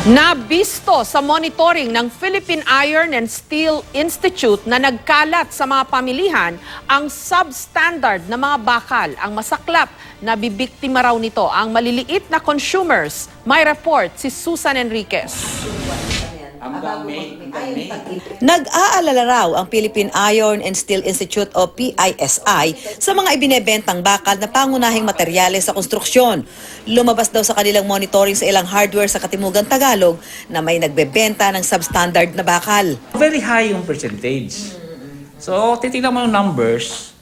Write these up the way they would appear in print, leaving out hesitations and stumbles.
Nabisto sa monitoring ng Philippine Iron and Steel Institute na nagkalat sa mga pamilihan ang substandard na mga bakal. Ang masaklap na bibiktima raw nito ang maliliit na consumers. May report si Susan Enriquez. Nag-aalala raw ang Philippine Iron and Steel Institute o PISI sa mga ibinebentang bakal na pangunahing materyales sa konstruksyon. Lumabas daw sa kanilang monitoring sa ilang hardware sa Katimugan Tagalog na may nagbebenta ng substandard na bakal. Very high yung percentage. So, titignan mo yung numbers.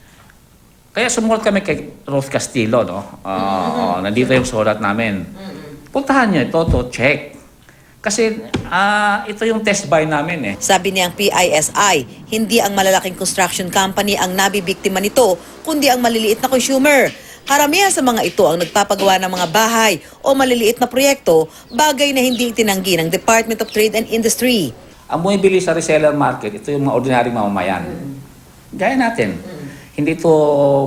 Kaya sumulat kami kay Rose Castillo, no? Nandito yung sulat namin. Puntahan niyo ito to check. Kasi ito yung test buy namin eh. Sabi niyang PISI, hindi ang malalaking construction company ang nabibiktima nito, kundi ang maliliit na consumer. Karamihan sa mga ito ang nagpapagawa ng mga bahay o maliliit na proyekto, bagay na hindi itinanggi ng Department of Trade and Industry. Ang bumibili sa reseller market, ito yung mga ordinaryong mamamayan. Gaya natin. Hindi ito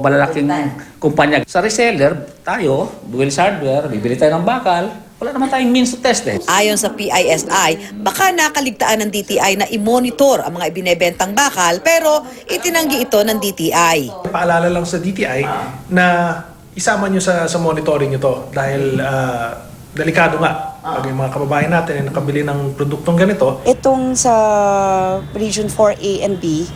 malalaking kumpanya. Sa reseller, tayo, Buwel's Hardware, bibili tayo ng bakal, wala naman tayong means to test eh. Ayon sa PISI, baka nakaligtaan ng DTI na i-monitor ang mga ibinebentang bakal pero itinanggi ito ng DTI. Paalala lang sa DTI na isama nyo sa monitoring nyo to dahil delikado nga. Pag yung mga kababayan natin ay nakabili ng produktong ganito. Itong sa Region 4A and B,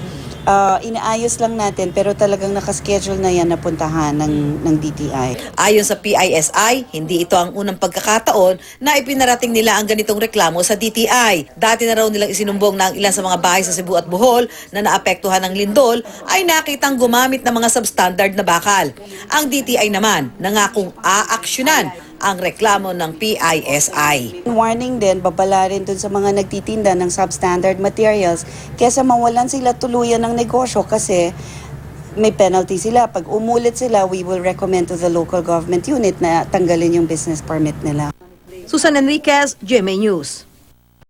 inaayos lang natin pero talagang nakaschedule na yan na puntahan ng DTI. Ayon sa PISI, hindi ito ang unang pagkakataon na ipinarating nila ang ganitong reklamo sa DTI. Dati na raw nilang isinumbong na ang ilan sa mga bahay sa Cebu at Bohol na naapektuhan ng lindol ay nakitang gumamit ng mga substandard na bakal. Ang DTI naman nangakong aaksyonan ang reklamo ng PISI. Warning din, babala rin dun sa mga nagtitinda ng substandard materials kesa mawalan sila tuluyan ng negosyo kasi may penalty sila. Pag umulit sila, we will recommend to the local government unit na tanggalin yung business permit nila. Susan Enriquez, GMA News.